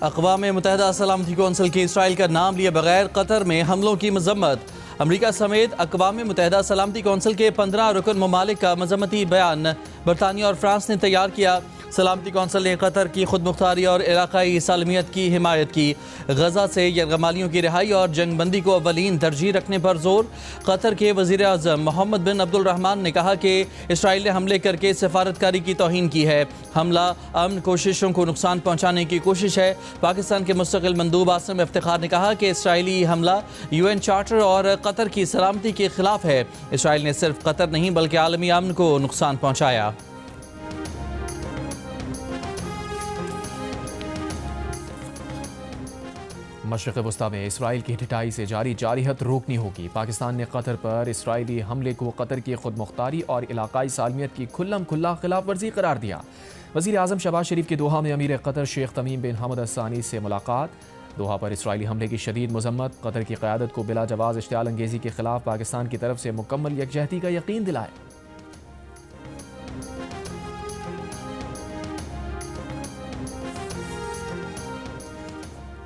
अक़वाम मुत्तहिदा सलामती कौंसिल के इसराइल का नाम लिए बगैर कतर में हमलों की मजम्मत। अमरीका समेत अक़वाम मुत्तहिदा सलामती कौंसिल के 15 रुकन ममालिक का मजम्मती बयान बरतानिया और फ्रांस ने तैयार किया। सलामती कौंसिल ने कतर की खुद मुख्तारी और इलाकाई सालमियत की हिमायत की। गजा से यरगमालियों की रिहाई और जंगबंदी को अवलीन तरजीह रखने पर जोर। कतर के वज़ीर आज़म मोहम्मद बिन अब्दुलरहमान ने कहा कि इसराइल ने हमले करके सफारतकारी की तौहीन की है। हमला अमन कोशिशों को नुकसान पहुँचाने की कोशिश है। पाकिस्तान के मुस्तकिल मंदूब आसिम इफ्तिखार ने कहा कि इसराइली हमला UN चार्टर और कतर की सलामती के खिलाफ है। इसराइल ने सिर्फ कतर नहीं बल्कि आलमी अमन को नुकसान पहुँचाया। मशरिक़ वस्ता में इसराइल की ढिठाई से जारी जारिहत रोकनी होगी। पाकिस्तान ने कतर पर इसराइली हमले को कतर की खुद मुख्तारी और इलाकाई सालमियत की खुल्लम खुल्ला खिलाफ वर्जी करार दिया। वज़ीर आज़म शहबाज शरीफ की दोहा में अमीर कतर शेख तमीम बिन हमद अल-सानी से मुलाकात। दोहा पर इसराइली हमले की शदीद मजम्मत। कतर की क़यादत को बिला जवाज़ इश्तियाल अंगेज़ी के खिलाफ पाकिस्तान की तरफ से मुकम्मल यकजहती का यकीन दिलाए।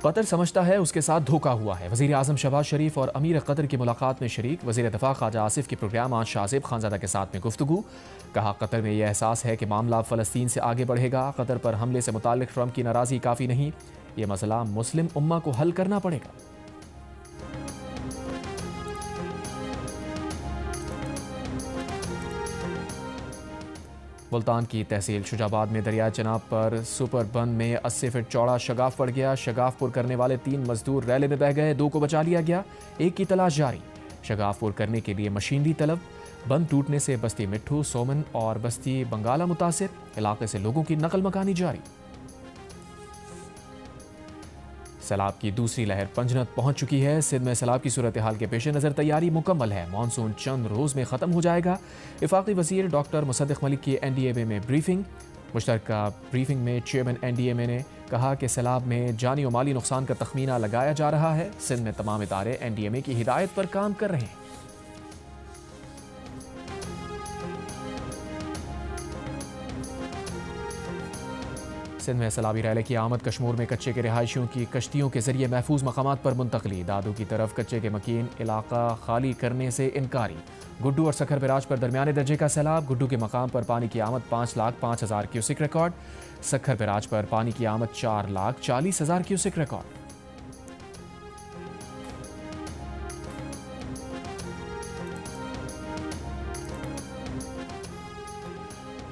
कतर समझता है उसके साथ धोखा हुआ है। वज़ीर आज़म शहबाज शरीफ और अमीर कतर की मुलाकात में शरीक वज़ीर दफ़ा ख्वाजा आसिफ की प्रोग्राम आज शाहज़ेब खानज़ादा के साथ में गुफ्तगू। कहा कतर में यह एहसास है कि मामला फ़लस्तीन से आगे बढ़ेगा। कतर पर हमले से मुताल्लिक़ ट्रंप की नाराज़गी काफ़ी नहीं, ये मसला मुस्लिम उम्मा को हल करना पड़ेगा। मुल्तान की तहसील शुजाबाद में दरिया चनाब पर सुपर बंद में 80 फीट चौड़ा शगाफ पड़ गया। शगाफ पुर करने वाले 3 मजदूर रैले में बह गए, 2 को बचा लिया गया, 1 की तलाश जारी। शगाफ पुर करने के लिए मशीनरी तलब। बंद टूटने से बस्ती मिट्ठू, सोमन और बस्ती बंगाला मुतासिर। इलाके से लोगों की नकल मकानी जारी। सैलाब की दूसरी लहर पंजनत पहुंच चुकी है। सिंध में सैलाब की सूरत हाल के पेश नज़र तैयारी मुकम्मल है। मानसून चंद रोज़ में ख़त्म हो जाएगा। वफाकी वज़ीर डॉक्टर मुसद्दिक़ मलिक की NDMA में ब्रीफिंग। मुश्तरका ब्रीफिंग में चेयरमैन NDMA ने कहा कि सैलाब में जानी और माली नुकसान का तखमीना लगाया जा रहा है। सिंध में तमाम इदारे NDMA की हिदायत पर काम कर रहे हैं। सिंध में सैलाबी रैले की आमद। कश्मीर में कच्चे के रिहायशियों की कश्तियों के जरिए महफूज मकामात पर मुंतकली। दादू की तरफ कच्चे के मकीन इलाका खाली करने से इनकारी। गुड्डू और सखर बिराज पर दरमियाने दर्जे का सैलाब। गुड्डू के मकाम पर पानी की आमद 5,05,000 क्यूसिक रिकॉर्ड। सखर बिराज पर पानी की आमद 4,40,000 क्यूसिक रिकॉर्ड।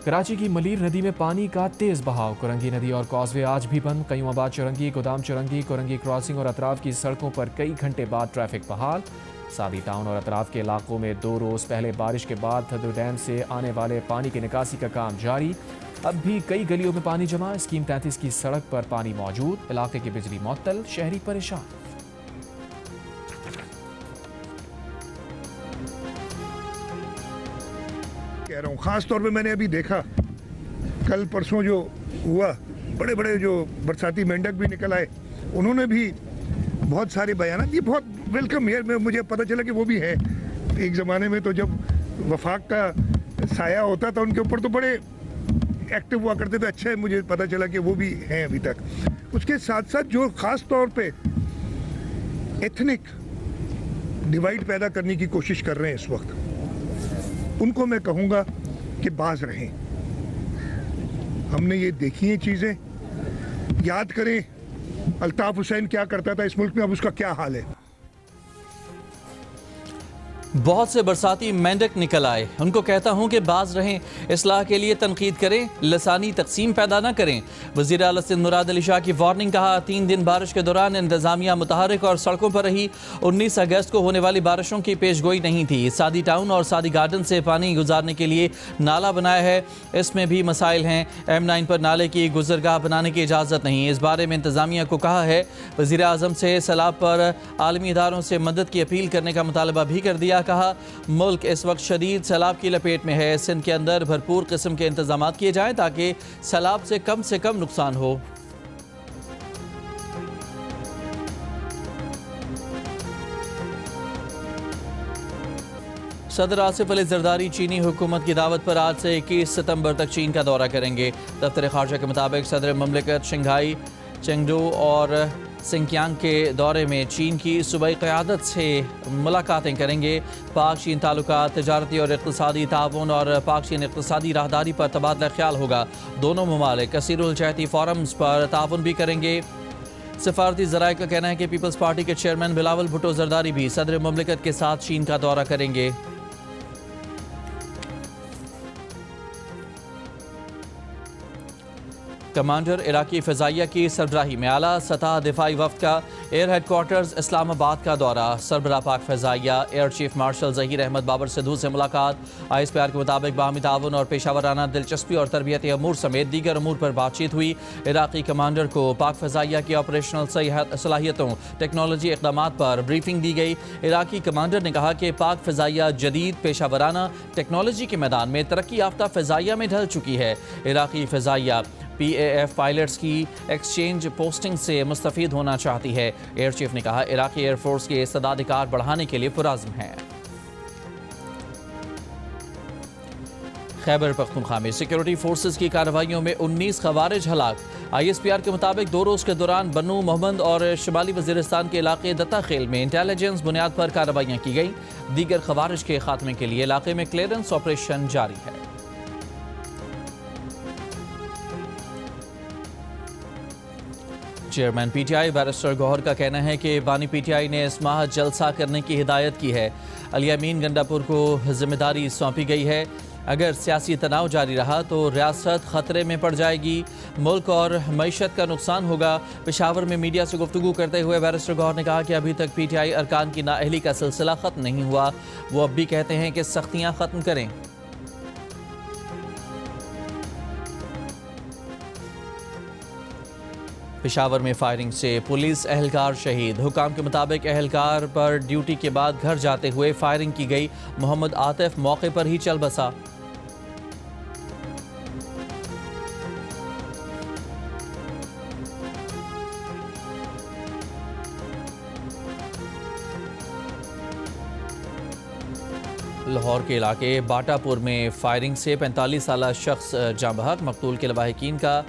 कराची की मलीर नदी में पानी का तेज बहाव। कुरंगी नदी और कॉजवे आज भी बंद। कयूमाबाद चुरंगी, गोदाम चुरंगी, कुरंगी क्रॉसिंग और अतराफ की सड़कों पर कई घंटे बाद ट्रैफिक बहाल। सादी टाउन और अतराफ के इलाकों में 2 रोज़ पहले बारिश के बाद थदू डैम से आने वाले पानी की निकासी का काम जारी। अब भी कई गलियों में पानी जमा। स्कीम 33 की सड़क पर पानी मौजूद। इलाके की बिजली मुअत्तल, शहरी परेशान। कह रहा हूँ खास तौर पे मैंने अभी देखा कल परसों जो हुआ, बड़े बड़े जो बरसाती मेंढक भी निकल आए, उन्होंने भी बहुत सारे बयान दिए। बहुत वेलकम है। मुझे पता चला कि वो भी है। एक ज़माने में तो जब वफाक का साया होता था उनके ऊपर तो बड़े एक्टिव हुआ करते थे। अच्छा है, मुझे पता चला कि वो भी हैं अभी तक। उसके साथ साथ जो ख़ास तौर पे एथनिक डिवाइड पैदा करने की कोशिश कर रहे हैं इस वक्त, उनको मैं कहूँगा कि बाज रहें। हमने ये देखी हैं चीज़ें। याद करें अल्ताफ़ हुसैन क्या करता था इस मुल्क में, अब उसका क्या हाल है। बहुत से बरसाती मेंढक निकल आए, उनको कहता हूं कि बाज रहें, इस्लाह के लिए तनकीद करें, लसानी तकसीम पैदा न करें। वज़ीर आला सिंध मुराद अली शाह की वार्निंग। कहा 3 दिन बारिश के दौरान इंतजामिया मुतहरिक और सड़कों पर रही। 19 अगस्त को होने वाली बारिशों की पेशगोई नहीं थी। सादी टाउन और सादी गार्डन से पानी गुजारने के लिए नाला बनाया है, इसमें भी मसाइल हैं। M9 पर नाले की गुजरगाह बनाने की इजाज़त नहीं। इस बारे में इंतजामिया को कहा है। वज़ीर आज़म से सैलाब पर आलमी इदारों से मदद की अपील करने का मुतालबा भी कर दिया। कहा मुल्क इस वक्त शदीद सैलाब की लपेट में है। सिंध के अंदर भरपूर किस्म के इंतजाम किए जाएं ताकि सैलाब से कम नुकसान हो। सदर आसिफ अली जरदारी चीनी हुकूमत की दावत पर आज से 21 सितंबर तक चीन का दौरा करेंगे। दफ्तर खारजा के मुताबिक सदर ममलिकत शंघाई चेंगडू और सिंकियांग के दौरे में चीन की सूबाई क़यादत से मुलाकातें करेंगे। पाक चीन ताल्लुकात तजारती और इक़्तिसादी ताउन और पाक चीन इक़्तिसादी राहदारी पर तबादला ख्याल होगा। दोनों ममालिक कसीरुल जहती फोरम्स पर ताउन भी करेंगे। सफारती ज़राए का कहना है कि पीपल्स पार्टी के चेयरमैन बिलावल भुट्टो जरदारी भी सदर मुमलिकत के साथ चीन का दौरा करेंगे। कमांडर इराकी फ़िज़ाइया की सरबराही में आला सतह दिफाई वफ़द का एयर हेडक्वार्टर्स इस्लामाबाद का दौरा। सरबराह पाक फ़िज़ाइया air chief marshal Zaheer Ahmed Babar Sidhu से मुलाकात। ISPR के मुताबिक बाहमी ताउन और पेशावराना दिलचस्पी और तरबियत अमूर समेत दीगर अमूर पर बातचीत हुई। इराकी कमांडर को पाक फ़िज़ाइया की ऑपरेशनल सलाहियतों टेक्नोलॉजी इक़दामात पर ब्रीफिंग दी गई। इराकी कमांडर ने कहा कि पाक फ़िज़ाइया जदीद पेशावराना टेक्नोलॉजी के मैदान में तरक्की याफ्ता फ़िज़ाइया में ढल चुकी है। इराकी फ़िज़ाइया PAF पायलट्स की एक्सचेंज पोस्टिंग से मुस्तफ़ीद होना चाहती है। एयर चीफ ने कहा इराकी एयरफोर्स के इस्तेदादिकार बढ़ाने के लिए पुराज़्म है। खैबर पख्तूनख्वा में सिक्योरिटी फोर्सेस की कार्रवाइयों में 19 खवारिज हलाक। ISPR के मुताबिक 2 रोज़ के दौरान बन्नू मोहम्मद और शुमाली वज़ीरिस्तान के इलाके दत्ता खेल में इंटेलिजेंस बुनियाद पर कार्रवाइयाँ की गई। दीगर खवारिज के खात्मे के लिए इलाके में क्लियरेंस ऑपरेशन जारी है। चेयरमैन PTI बैरिस्टर गौहर का कहना है कि बानी PTI ने इस माह जलसा करने की हिदायत की है। अलियामीन गंडापुर को जिम्मेदारी सौंपी गई है। अगर सियासी तनाव जारी रहा तो रियासत खतरे में पड़ जाएगी, मुल्क और मईशत का नुकसान होगा। पेशावर में मीडिया से गुफ्तगू करते हुए बैरिस्टर गौहर ने कहा कि अभी तक PTI अरकान की नाअहली का सिलसिला ख़त्म नहीं हुआ। वो अब भी कहते हैं कि सख्तियाँ ख़त्म करें। पेशावर में फायरिंग से पुलिस एहलकार शहीद। हुकाम के मुताबिक एहलकार पर ड्यूटी के बाद घर जाते हुए फायरिंग की गई। मोहम्मद आतिफ मौके पर ही चल बसा। लाहौर के इलाके बाटापुर में फायरिंग से 45 साला शख्स जाँ बहक। मकतूल के लवाहिकीन का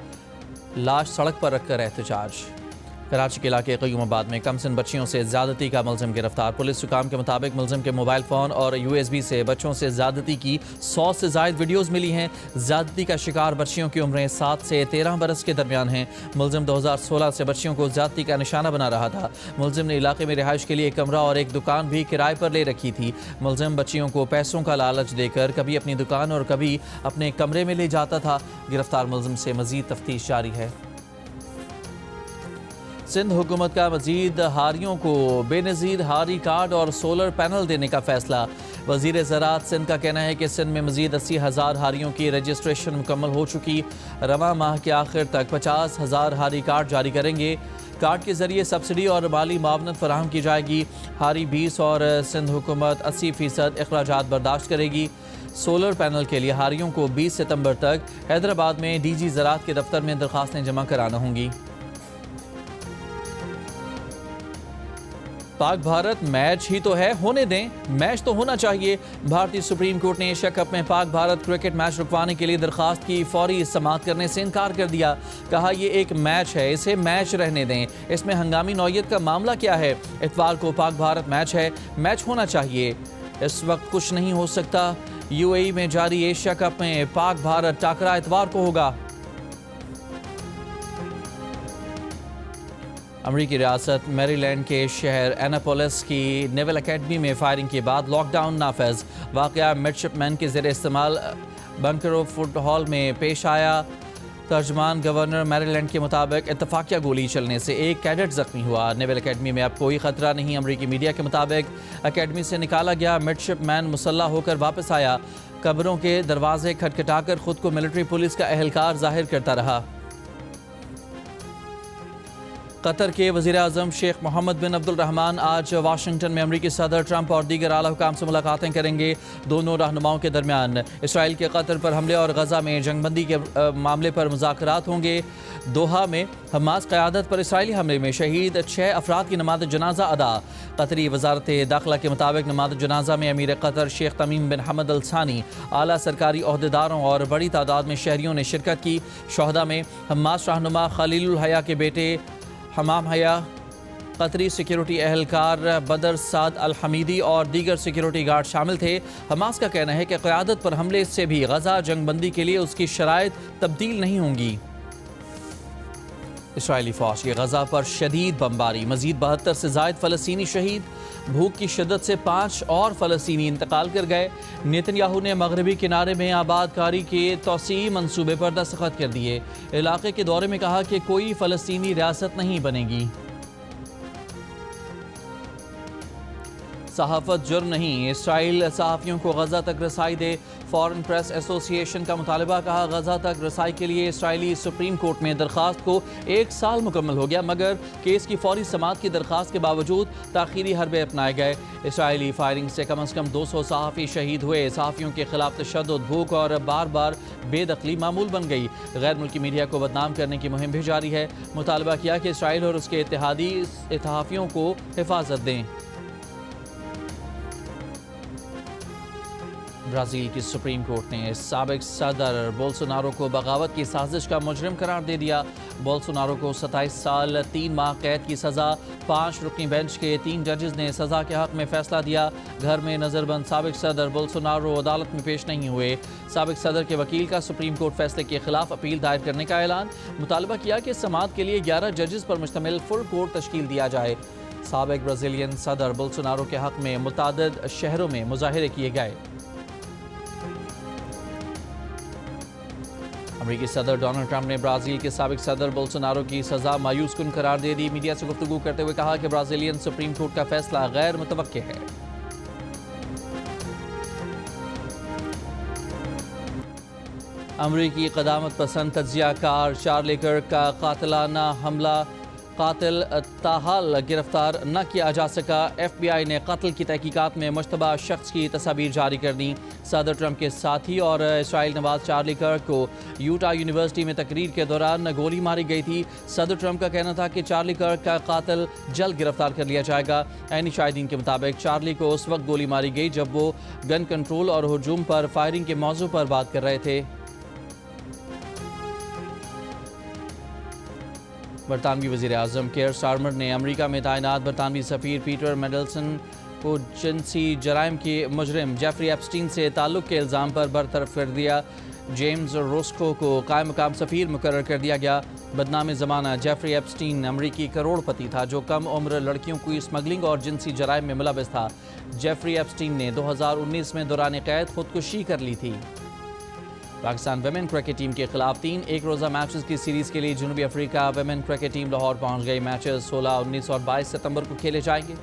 लाश सड़क पर रखकर एहतजाज। कराची के इलाके क़य्यूमाबाद में कमसिन बच्चियों से ज़्यादती का मुलजिम गिरफ्तार। पुलिस हुकाम के मुताबिक मुलजिम के मोबाइल फ़ोन और USB से बच्चों से ज़्यादती की 100 से ज़ायद वीडियोज़ मिली हैं। ज़्यादती का शिकार बच्चियों की उम्रें 7 से 13 बरस के दरमियान हैं। मुलजिम 2016 से बच्चियों को ज़्यादती का निशाना बना रहा था। मुलजिम ने इलाके में रिहाइश के लिए एक कमरा और एक दुकान भी किराए पर ले रखी थी। मुलजिम बच्चियों को पैसों का लालच देकर कभी अपनी दुकान और कभी अपने कमरे में ले जाता था। गिरफ्तार मुलजिम से मज़ीद तफ्तीश जारी है। सिंध हुकूमत का मजीद हारियों को बेनज़ीर हारी कार्ड और सोलर पैनल देने का फैसला। वज़ीर ज़राअत सिंध का कहना है कि सिंध में मजीद 80,000 हारियों की रजिस्ट्रेशन मुकम्मल हो चुकी। रवां माह के आखिर तक 50,000 हारी कार्ड जारी करेंगे। कार्ड के जरिए सब्सिडी और माली मावनत फराहम की जाएगी। हारी 20 और सिंध हुकूमत 80% अखराजात बर्दाश्त करेगी। सोलर पैनल के लिए हारियों को 20 सितंबर तक हैदराबाद में DG ज़राअत के दफ्तर में दरख्वास्तें जमा कराना होंगी। पाक भारत मैच ही तो है, होने दें, मैच तो होना चाहिए। भारतीय सुप्रीम कोर्ट ने एशिया कप में पाक भारत क्रिकेट मैच रुकवाने के लिए दरखास्त की फौरी समाअत करने से इनकार कर दिया। कहा यह एक मैच है, इसे मैच रहने दें, इसमें हंगामी नौयत का मामला क्या है। इतवार को पाक भारत मैच है, मैच होना चाहिए। इस वक्त कुछ नहीं हो सकता। UAE में जारी एशिया कप में पाक भारत टाकरा इतवार को होगा। अमरीकी रियासत मैरीलैंड के शहर एनापोलिस की नेवल अकेडमी में फायरिंग के बाद लॉकडाउन नाफिज। वाक़या मिडशिपमैन के ज़रिए इस्तेमाल बंकरो फुट हॉल में पेश आया। तर्जमान गवर्नर मैरीलैंड के मुताबिक इत्तफाकिया गोली चलने से एक कैडेट जख्मी हुआ। नेवल अकेडमी में अब कोई खतरा नहीं। अमरीकी मीडिया के मुताबिक अकेडमी से निकाला गया मिडशिपमैन मुसल्ला होकर वापस आया। कब्रों के दरवाजे खटखटाकर खुद को मिलिट्री पुलिस का एहलकार जाहिर करता रहा। कतर के वज़ीर-ए-आज़म शेख मोहम्मद बिन अब्दुल रहमान आज वाशिंगटन में अमरीकी सदर ट्रंप और दीगर आला हुकाम से मुलाकातें करेंगे। दोनों रहनुमाओं के दरमियान इसराइल के कतर पर हमले और गजा में जंगबंदी के मामले पर मुज़ाकरात होंगे। दोहा में हमास क़यादत पर इसराइली हमले में शहीद 6 अफराद की नमाज जनाजा अदा। कतरी वजारत दाखिला के मुताबिक नमाज जनाजा में अमीर कतर शेख तमीम बिन हमद अल सानी, आला सरकारी अहदेदारों और बड़ी तादाद में शहरियों ने शिरकत की। शोहदा में हमास रहनुमा खलीलुल हया के बेटे हमाम हया, कतरी सिक्योरिटी एहलकार बदर साद अल हमीदी और दीगर सिक्योरिटी गार्ड शामिल थे। हमास का कहना है कि क़यादत पर हमले से भी गजा जंगबंदी के लिए उसकी शराइत तब्दील नहीं होंगी। इसराइली फ़ौज की गजा पर शदीद बमबारी, मज़ीद 72 से ज़ायद फ़लस्तीनी शहीद। भूख की शिद्दत से 5 और फ़लस्तीनी इंतकाल कर गए। नेतन्याहू ने मगरबी किनारे में आबादकारी के तौसी मंसूबे पर दस्तखत कर दिए। इलाके के दौरे में कहा कि कोई फ़लस्तीनी रियासत नहीं बनेगी। सहाफ़त जुर्म नहीं, इसराइल सहाफ़ियों को गजा तक रसाई दे। फॉरेन प्रेस एसोसिएशन का मुतालबा, कहा गजा तक रसाई के लिए इसराइली सुप्रीम कोर्ट में दरख्वास्त को 1 साल मुकम्मल हो गया, मगर केस की फौरी समाअत की दरख्वास्त के बावजूद ताख़ीरी हरबे अपनाए गए। इसराइली फायरिंग से कम अज़ कम 200 सहाफ़ी शहीद हुए। सहाफ़ियों के खिलाफ तशद्दुद, भूख और बार बार बेदखली मामूल बन गई। गैर मुल्की मीडिया को बदनाम करने की मुहिम भी जारी है। मुतालबा किया कि इसराइल और उसके इत्तेहादी सहाफ़ियों को हिफाजत दें। ब्राज़ील की सुप्रीम कोर्ट ने साबिक सदर बोल्सोनारो को बगावत की साजिश का मुजरिम करार दे दिया। बोल्सोनारो को 27 साल 3 माह कैद की सज़ा। 5 रुकनी बेंच के 3 जजेस ने सज़ा के हक़ में फ़ैसला दिया। घर में नज़रबंद साबिक सदर बोल्सोनारो अदालत में पेश नहीं हुए। साबिक सदर के वकील का सुप्रीम कोर्ट फैसले के खिलाफ अपील दायर करने का ऐलान। मुतालबा किया कि समाअत के लिए 11 जजेस पर मुश्तमिल फुल कोर्ट तश्कील दिया जाए। साबिक ब्राज़ीलियन सदर बोल्सोनारो के हक़ में मुतादिद शहरों में मुजाहिरे किए गए। अमेरिकी सदर डोनाल्ड ट्रंप ने ब्राज़ील के साबिक सदर बोल्सोनारो की सज़ा मायूस कुन करार दे दी। मीडिया से गुफ्तगू करते हुए कहा कि ब्राज़ीलियन सुप्रीम कोर्ट का फैसला गैर मुतवक्के है। अमेरिकी क़दामत पसंद तज्ज़ियाकार चार्ली कर्क का कातिलाना हमला कातिल ताहाल गिरफ्तार न किया जा सका। FBI ने कत्ल की तहकीकात में मुश्तबा शख्स की तस्वीर जारी कर दी। सदर ट्रंप के साथी और इसराइल नवाज चार्ली कर्क को यूटा यूनिवर्सिटी में तकरीर के दौरान गोली मारी गई थी। सदर ट्रंप का कहना था कि चार्ली कर्क का कातिल जल्द गिरफ्तार कर लिया जाएगा। ऐनी शाहिदीन के मुताबिक चार्ली को उस वक्त गोली मारी गई जब वो गन कंट्रोल और हजूम पर फायरिंग के मौजू पर बात कर रहे थे। बरतानवी वज़ीर-ए-आज़म केयर स्टारमर ने अमेरिका में तैनात बरतानवी सफ़ीर पीटर मेंडलसन को जिनसी जराइम के मुजरिम जेफरी एप्स्टीन से ताल्लुक़ के इल्ज़ाम पर बरतरफ कर दिया। जेम्स रोस्को को कायम मकाम सफ़ीर मुकर्रर कर दिया गया। बदनाम ज़माना जेफरी एप्स्टीन अमरीकी करोड़पति था जो कम उम्र लड़कियों की स्मगलिंग और जिनसी जराइम में मुलविस था। जेफरी एप्स्टीन ने 2019 में दौरान कैद खुदकुशी कर ली थी। पाकिस्तान वेमेन क्रिकेट टीम के खिलाफ 3 एक रोज़ा मैचेस की सीरीज़ के लिए जनूबी Africa women cricket team Lahore पहुंच गई। मैचेस 16, 19 और 22 सितंबर को खेले जाएंगे।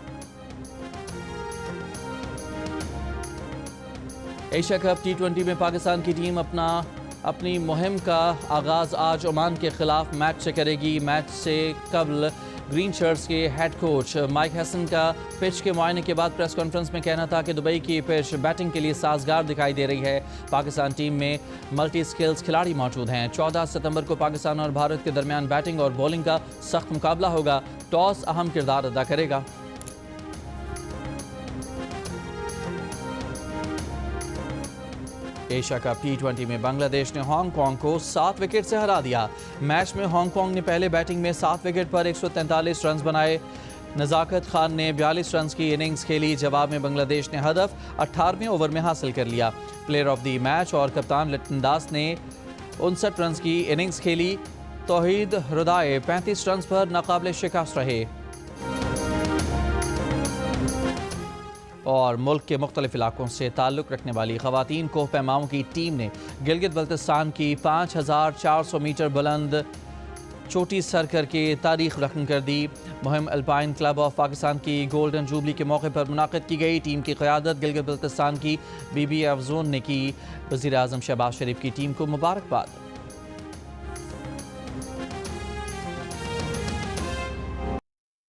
एशिया कप T20 में पाकिस्तान की टीम अपनी मुहिम का आगाज़ आज ओमान के खिलाफ मैच से करेगी। मैच से कबल ग्रीन शर्ट्स के हेड कोच माइक हैसन का पिच के मुआयने के बाद प्रेस कॉन्फ्रेंस में कहना था कि दुबई की पिच बैटिंग के लिए साजगार दिखाई दे रही है। पाकिस्तान टीम में मल्टी स्किल्स खिलाड़ी मौजूद हैं। 14 सितंबर को पाकिस्तान और भारत के दरमियान बैटिंग और बॉलिंग का सख्त मुकाबला होगा। टॉस अहम किरदार अदा करेगा। एशिया कप T20 में बांग्लादेश ने हांगकांग को 7 विकेट से हरा दिया। मैच में हांगकांग ने पहले बैटिंग में 7 विकेट पर 143 रन बनाए। नज़ाकत खान ने 42 रन की इनिंग्स खेली। जवाब में बांग्लादेश ने हदफ 18वें ओवर में हासिल कर लिया। प्लेयर ऑफ द मैच और कप्तान लिटन दास ने 59 रन की इनिंग्स खेली। तौहीद रुदाए 35 रन पर नाकाबिल शिकस्त रहे। और मुल्क के मुख्तलिफ इलाकों से ताल्लुक़ रखने वाली ख़वातीन कोह पैमाओं की टीम ने गिलगित बल्तिस्तान की 5400 मीटर बुलंद चोटी सर करके तारीख रकम कर दी। मुहिम अल्पाइन क्लब ऑफ पाकिस्तान की गोल्डन जुबली के मौके पर मुनाक़िद की गई। टीम की क़यादत गिलगित बल्तिस्तान की बीबी अफजून ने की। वज़ीर-ए-आज़म शहबाज शरीफ की टीम को मुबारकबाद।